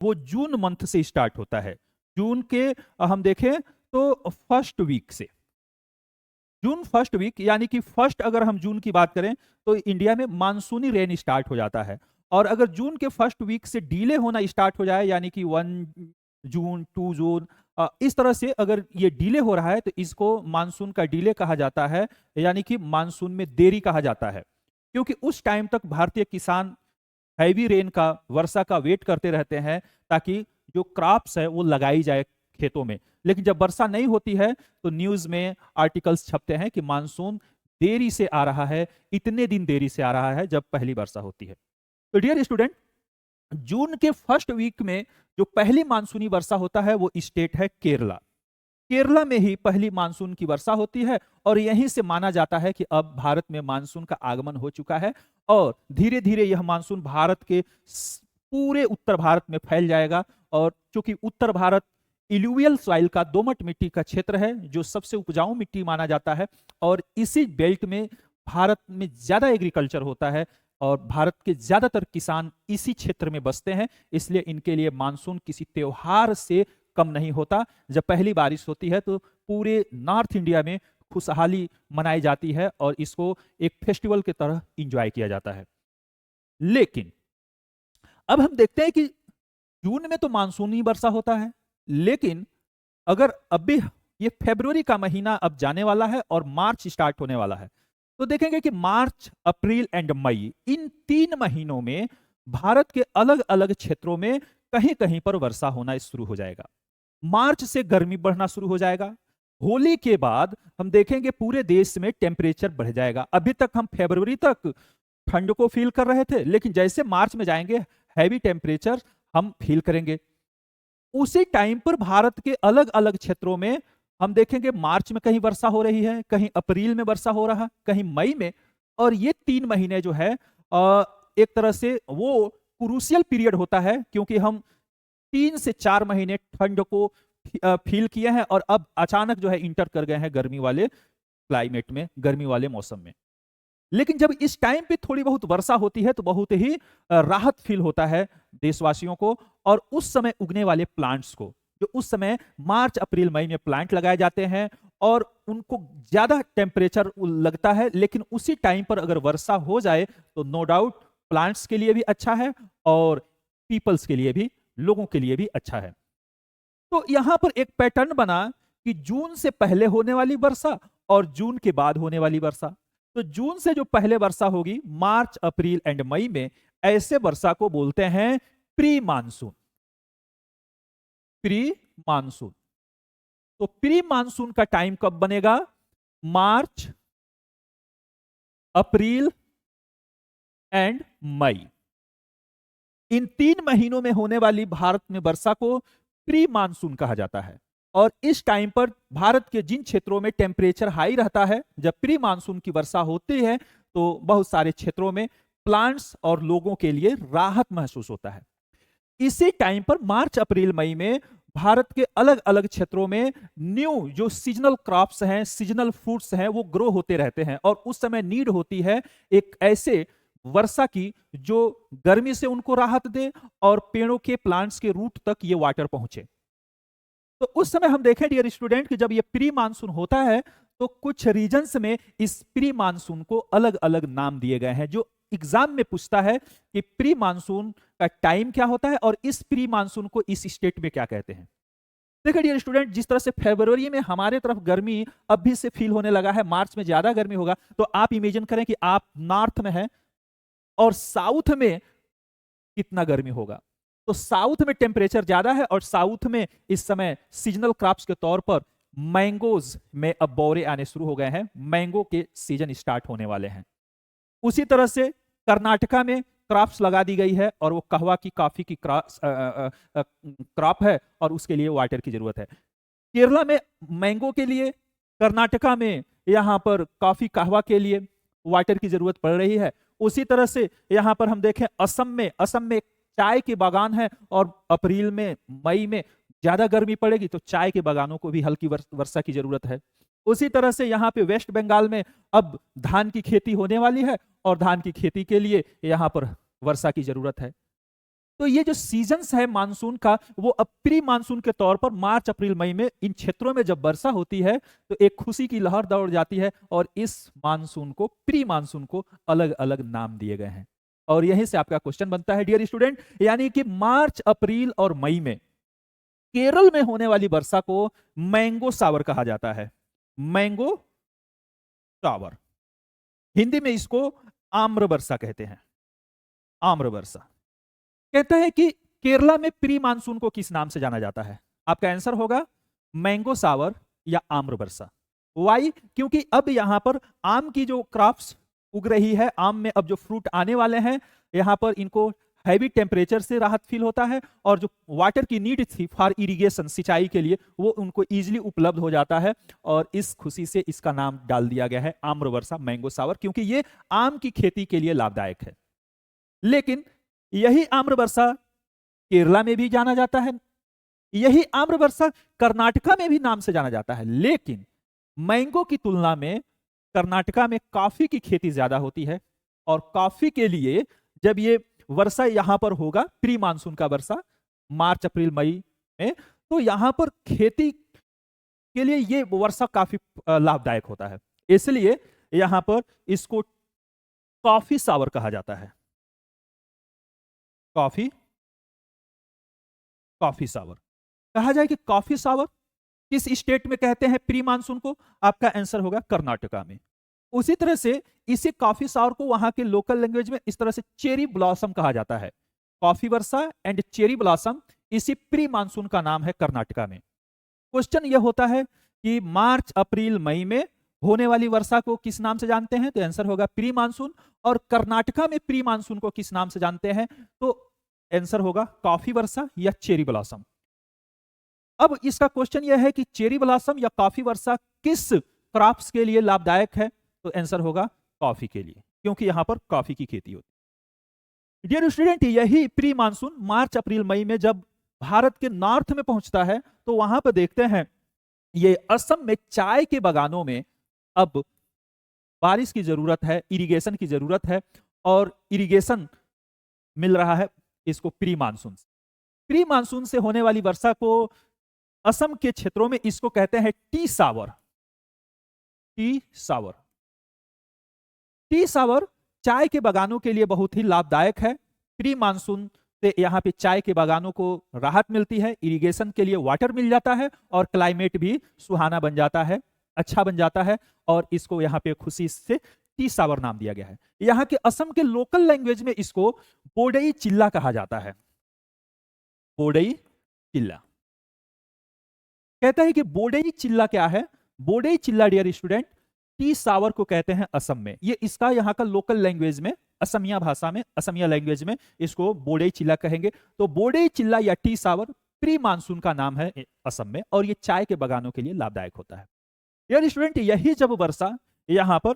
वो June month से start होता है। जून के हम देखें तो फर्स्ट वीक से, जून फर्स्ट वीक, यानी कि फर्स्ट अगर हम जून की बात करें तो इंडिया में मानसूनी रेन स्टार्ट हो जाता है। और अगर जून के फर्स्ट वीक से डिले होना स्टार्ट हो जाए, यानी कि 1 जून, 2 जून, इस तरह से अगर ये डिले हो रहा है तो इसको मानसून का डिले कहा जाता है, यानी कि मानसून में देरी कहा जाता है। क्योंकि उस टाइम तक भारतीय किसान हैवी रेन का, वर्षा का वेट करते रहते हैं, ताकि जो क्रॉप्स है वो लगाई जाए खेतों में। लेकिन जब वर्षा नहीं होती है तो न्यूज में आर्टिकल्स छपते हैं कि मानसून देरी से आ रहा है, इतने दिन देरी से आ रहा है जब पहली वर्षा होती है। तो डियर स्टूडेंट, जून के फर्स्ट वीक में जो पहली मानसूनी वर्षा होता है वो स्टेट है केरला। केरला में ही पहली मानसून की वर्षा होती है और यहीं से माना जाता है कि अब भारत में मानसून का आगमन हो चुका है और धीरे धीरे यह मानसून भारत के पूरे उत्तर भारत में फैल जाएगा। और चूंकि उत्तर भारत इल्यूवियल सॉइल का, दोमट मिट्टी का क्षेत्र है, जो सबसे उपजाऊ मिट्टी माना जाता है, और इसी बेल्ट में भारत में ज्यादा एग्रीकल्चर होता है और भारत के ज्यादातर किसान इसी क्षेत्र में बसते हैं, इसलिए इनके लिए मानसून किसी त्योहार से कम नहीं होता। जब पहली बारिश होती है तो पूरे नॉर्थ इंडिया में खुशहाली मनाई जाती है और इसको एक फेस्टिवल की तरह इंजॉय किया जाता है। लेकिन अब हम देखते हैं कि जून में तो मानसूनी वर्षा होता है, लेकिन अगर अभी ये फरवरी का महीना अब जाने वाला है और मार्च स्टार्ट होने वाला है, तो देखेंगे कि मार्च, अप्रैल एंड मई, इन 3 महीनों में भारत के अलग अलग क्षेत्रों में कहीं कहीं पर वर्षा होना शुरू हो जाएगा। मार्च से गर्मी बढ़ना शुरू हो जाएगा। होली के बाद हम देखेंगे पूरे देश में टेम्परेचर बढ़ जाएगा। अभी तक हम फरवरी तक ठंड को फील कर रहे थे, लेकिन जैसे मार्च में जाएंगे हैवी टेम्परेचर हम फील करेंगे। उसी टाइम पर भारत के अलग अलग क्षेत्रों में हम देखेंगे मार्च में कहीं वर्षा हो रही है, कहीं अप्रैल में वर्षा हो रहा, कहीं मई में। और ये 3 महीने जो है एक तरह से वो क्रूशियल पीरियड होता है, क्योंकि हम 3 से 4 महीने ठंड को फील किए हैं और अब अचानक जो है इंटर कर गए हैं गर्मी वाले क्लाइमेट में, गर्मी वाले मौसम में। लेकिन जब इस टाइम पे थोड़ी बहुत वर्षा होती है तो बहुत ही राहत फील होता है देशवासियों को और उस समय उगने वाले प्लांट्स को, जो उस समय मार्च, अप्रैल, मई में प्लांट लगाए जाते हैं और उनको ज्यादा टेम्परेचर लगता है। लेकिन उसी टाइम पर अगर वर्षा हो जाए तो नो डाउट प्लांट्स के लिए भी अच्छा है और पीपल्स के लिए भी, लोगों के लिए भी अच्छा है। तो यहां पर एक पैटर्न बना कि जून से पहले होने वाली वर्षा और जून के बाद होने वाली वर्षा। तो जून से जो पहले वर्षा होगी मार्च, अप्रैल एंड मई में, ऐसे वर्षा को बोलते हैं प्री मानसून। Pre monsoon. तो प्री मानसून का टाइम कब बनेगा? मार्च, अप्रैल एंड मई। इन 3 महीनों में होने वाली भारत में वर्षा को प्री मानसून कहा जाता है। और इस टाइम पर भारत के जिन क्षेत्रों में टेम्परेचर हाई रहता है, जब प्री मानसून की वर्षा होती है तो बहुत सारे क्षेत्रों में प्लांट्स और लोगों के लिए राहत महसूस होता है। इसी टाइम पर मार्च, अप्रैल, मई में भारत के अलग अलग क्षेत्रों में न्यू जो सीजनल क्रॉप्स हैं, सीजनल फ्रूट्स हैं, वो ग्रो होते रहते हैं और उस समय नीड होती है एक ऐसे वर्षा की जो गर्मी से उनको राहत दे और पेड़ों के, प्लांट्स के रूट तक ये वाटर पहुंचे। तो उस समय हम देखें डियर स्टूडेंट कि जब ये प्री मानसून होता है तो कुछ रीजन्स में इस प्री मानसून को अलग अलग नाम दिए गए हैं, जो एग्जाम में पूछता है कि प्री मानसून का टाइम क्या होता है और इस प्री मानसून को इस स्टेट में क्या कहते हैं। देखिए डियर स्टूडेंट, जिस तरह से फरवरी में हमारे तरफ गर्मी अभी से फील होने लगा है, मार्च में ज्यादा गर्मी होगा, तो आप इमेजिन करें कि आप नॉर्थ में हैं और साउथ में कितना गर्मी होगा। तो साउथ में टेम्परेचर ज्यादा है और साउथ में इस समय सीजनल क्रॉप्स के तौर पर मैंगोज में अब बौरे आने शुरू हो गए हैं, मैंगो के सीजन स्टार्ट होने वाले हैं। उसी तरह से कर्नाटका में क्रॉप्स लगा दी गई है और वो कहवा की, कॉफी की क्रॉप है और उसके लिए वाटर की जरूरत है। केरला में मैंगो के लिए, कर्नाटका में यहां पर कॉफी, कहवा के लिए वाटर की जरूरत पड़ रही है। उसी तरह से यहां पर हम देखें असम में चाय के बागान है और अप्रैल में, मई में ज्यादा गर्मी पड़ेगी तो चाय के बागानों को भी हल्की वर्षा की जरूरत है। उसी तरह से यहाँ पे वेस्ट बंगाल में अब धान की खेती होने वाली है और धान की खेती के लिए यहाँ पर वर्षा की जरूरत है। तो ये जो सीजन्स है मानसून का, वो अब प्री मानसून के तौर पर मार्च अप्रैल मई में इन क्षेत्रों में जब वर्षा होती है तो एक खुशी की लहर दौड़ जाती है, और इस मानसून को, प्री मानसून को अलग अलग नाम दिए गए हैं। और यहीं से आपका क्वेश्चन बनता है डियर स्टूडेंट, यानी कि मार्च अप्रैल और मई में केरल में होने वाली वर्षा को मैंगो सावर कहा जाता है। मैंगो सावर, हिंदी में इसको आम्र वर्षा कहते हैं। आम्र वर्षा कहता है कि केरला में प्री मानसून को किस नाम से जाना जाता है? आपका आंसर होगा मैंगो सावर या आम्र वर्षा। वाई? क्योंकि अब यहां पर आम की जो क्रॉप्स उग रही है, आम में अब जो फ्रूट आने वाले हैं, यहां पर इनको हैवी टेम्परेचर से राहत फील होता है, और जो वाटर की नीड थी फॉर इरिगेशन, सिंचाई के लिए, वो उनको इजीली उपलब्ध हो जाता है, और इस खुशी से इसका नाम डाल दिया गया है आम्र वर्षा, मैंगो सावर, क्योंकि ये आम की खेती के लिए लाभदायक है। लेकिन यही आम्र वर्षा केरला में भी जाना जाता है, यही आम्र वर्षा कर्नाटका में भी नाम से जाना जाता है, लेकिन मैंगो की तुलना में कर्नाटका में कॉफी की खेती ज्यादा होती है, और कॉफी के लिए जब ये वर्षा यहां पर होगा, प्री मानसून का वर्षा मार्च अप्रैल मई में, तो यहां पर खेती के लिए ये वर्षा काफी लाभदायक होता है, इसलिए यहां पर इसको कॉफी सावर कहा जाता है। कॉफी सावर कहा जाए कि कॉफी सावर किस स्टेट में कहते हैं प्री मानसून को? आपका आंसर होगा कर्नाटका में। उसी तरह से इसी कॉफी सावर को वहां के लोकल लैंग्वेज में इस तरह से चेरी ब्लॉसम कहा जाता है। Coffee Varsha and cherry blossom इसी प्री मानसून का नाम है कर्नाटका में। क्वेश्चन यह होता है कि मार्च अप्रैल मई में होने वाली वर्षा को किस नाम से जानते हैं? तो आंसर होगा प्री मानसून। और कर्नाटका में प्री मानसून को किस नाम से जानते हैं? तो आंसर होगा कॉफी वर्षा या चेरी ब्लॉसम। अब इसका क्वेश्चन यह है कि चेरी ब्लॉसम या कॉफी वर्षा किस क्रॉप्स के लिए लाभदायक है? तो आंसर होगा कॉफी के लिए, क्योंकि यहां पर कॉफी की खेती होती है। डियर स्टूडेंट, यही प्री मानसून मार्च अप्रैल मई में जब भारत के नॉर्थ में पहुंचता है, तो वहां पर देखते हैं ये असम में चाय के बागानों में अब बारिश की जरूरत है, इरिगेशन की जरूरत है, और इरिगेशन मिल रहा है इसको प्री मानसून से। प्री मानसून से होने वाली वर्षा को असम के क्षेत्रों में इसको कहते हैं टी सावर। टी सावर, टी सावर चाय के बागानों के लिए बहुत ही लाभदायक है। प्री मानसून से यहाँ पे चाय के बागानों को राहत मिलती है, इरिगेशन के लिए वाटर मिल जाता है, और क्लाइमेट भी सुहाना बन जाता है, अच्छा बन जाता है, और इसको यहाँ पे खुशी से टी सावर नाम दिया गया है। यहाँ के असम के लोकल लैंग्वेज में इसको बोडई चिल्ला कहा जाता है। बोडई चिल्ला कहता है कि बोडई चिल्ला क्या है? बोडई चिल्ला डियर स्टूडेंट टी सावर को कहते हैं असम में। ये इसका यहाँ का लोकल लैंग्वेज में, असमिया भाषा में, असमिया लैंग्वेज में इसको बोडई चिल्ला कहेंगे। तो बोडई चिल्ला या टी सावर प्री मानसून का नाम है असम में, और ये चाय के बागानों के लिए लाभदायक होता है। डियर स्टूडेंट, यही जब वर्षा यहाँ पर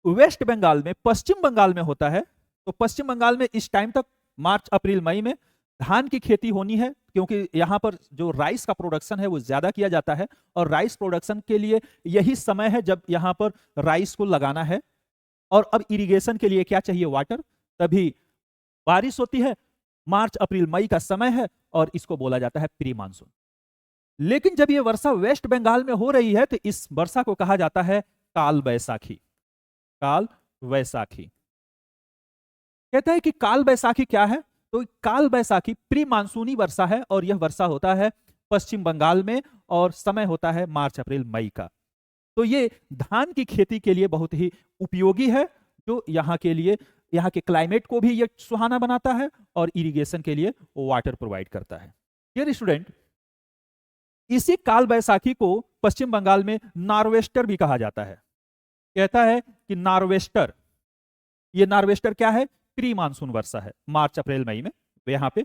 वेस्ट बंगाल में, पश्चिम बंगाल में होता है, तो पश्चिम बंगाल में इस टाइम तक मार्च अप्रैल मई में धान की खेती होनी है, क्योंकि यहाँ पर जो राइस का प्रोडक्शन है वो ज्यादा किया जाता है, और राइस प्रोडक्शन के लिए यही समय है जब यहाँ पर राइस को लगाना है। और अब इरिगेशन के लिए क्या चाहिए? वाटर। तभी बारिश होती है, मार्च अप्रैल मई का समय है, और इसको बोला जाता है प्री मानसून। लेकिन जब ये वर्षा वेस्ट बंगाल में हो रही है, तो इस वर्षा को कहा जाता है काल बैसाखी। काल बैसाखी कहता है कि काल बैसाखी क्या है? तो काल बैसाखी प्री मानसूनी वर्षा है, और यह वर्षा होता है पश्चिम बंगाल में, और समय होता है मार्च अप्रैल मई का। तो ये धान की खेती के लिए बहुत ही उपयोगी है, जो यहाँ के लिए, यहाँ के क्लाइमेट को भी ये सुहाना बनाता है, और इरिगेशन के लिए वाटर प्रोवाइड करता है। डियर स्टूडेंट, इसी काल बैसाखी को पश्चिम बंगाल में नॉर्वेस्टर भी कहा जाता है। कहता है कि नॉर्वेस्टर, ये नॉर्वेस्टर क्या है? प्री मानसून वर्षा है मार्च अप्रैल मई में यहाँ पे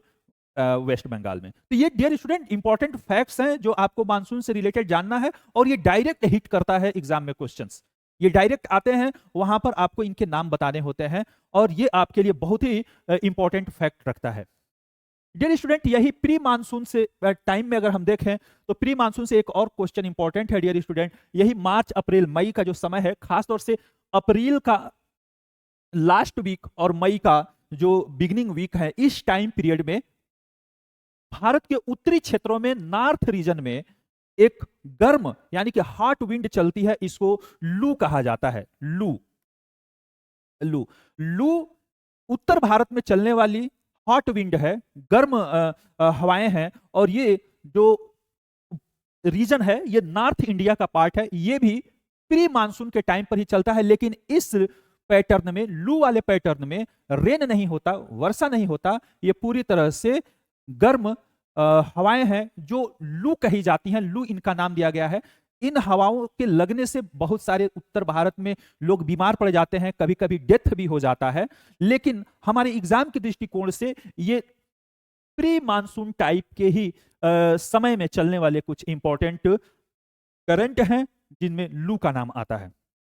वेस्ट बंगाल में। तो ये डियर स्टूडेंट इंपॉर्टेंट फैक्ट्स हैं जो आपको मानसून से रिलेटेड जानना है, और ये डायरेक्ट हिट करता है एग्जाम में क्वेश्चंस। ये डायरेक्ट आते हैं, वहां पर आपको इनके नाम बताने होते हैं, और ये आपके लिए बहुत ही इंपॉर्टेंट फैक्ट रखता है। डियर स्टूडेंट, यही प्री मानसून से टाइम में अगर हम देखें, तो प्री मानसून से एक और क्वेश्चन इंपॉर्टेंट है डियर स्टूडेंट। यही मार्च अप्रैल मई का जो समय है, खासतौर से अप्रैल का लास्ट वीक और मई का जो बिगिनिंग वीक है, इस टाइम पीरियड में भारत के उत्तरी क्षेत्रों में, नॉर्थ रीजन में एक गर्म यानी कि हॉट विंड चलती है, इसको लू कहा जाता है। लू लू लू उत्तर भारत में चलने वाली हॉट विंड है, गर्म हवाएं हैं, और ये जो रीजन है ये नॉर्थ इंडिया का पार्ट है, ये भी प्री मानसून के टाइम पर ही चलता है। लेकिन इस पैटर्न में, लू वाले पैटर्न में रेन नहीं होता, वर्षा नहीं होता, ये पूरी तरह से गर्म हवाएं हैं जो लू कही जाती हैं। लू इनका नाम दिया गया है। इन हवाओं के लगने से बहुत सारे उत्तर भारत में लोग बीमार पड़ जाते हैं, कभी कभी डेथ भी हो जाता है। लेकिन हमारे एग्जाम के दृष्टिकोण से ये प्री मानसून टाइप के ही समय में चलने वाले कुछ इंपॉर्टेंट करंट हैं जिनमें लू का नाम आता है।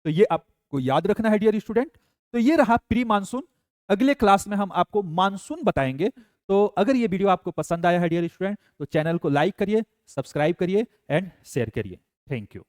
तो ये आपको याद रखना है डियर स्टूडेंट। तो ये रहा प्री मानसून। अगले क्लास में हम आपको मानसून बताएंगे। तो अगर ये वीडियो आपको पसंद आया है डियर स्टूडेंट, तो चैनल को लाइक करिए, सब्सक्राइब करिए एंड शेयर करिए। Thank you.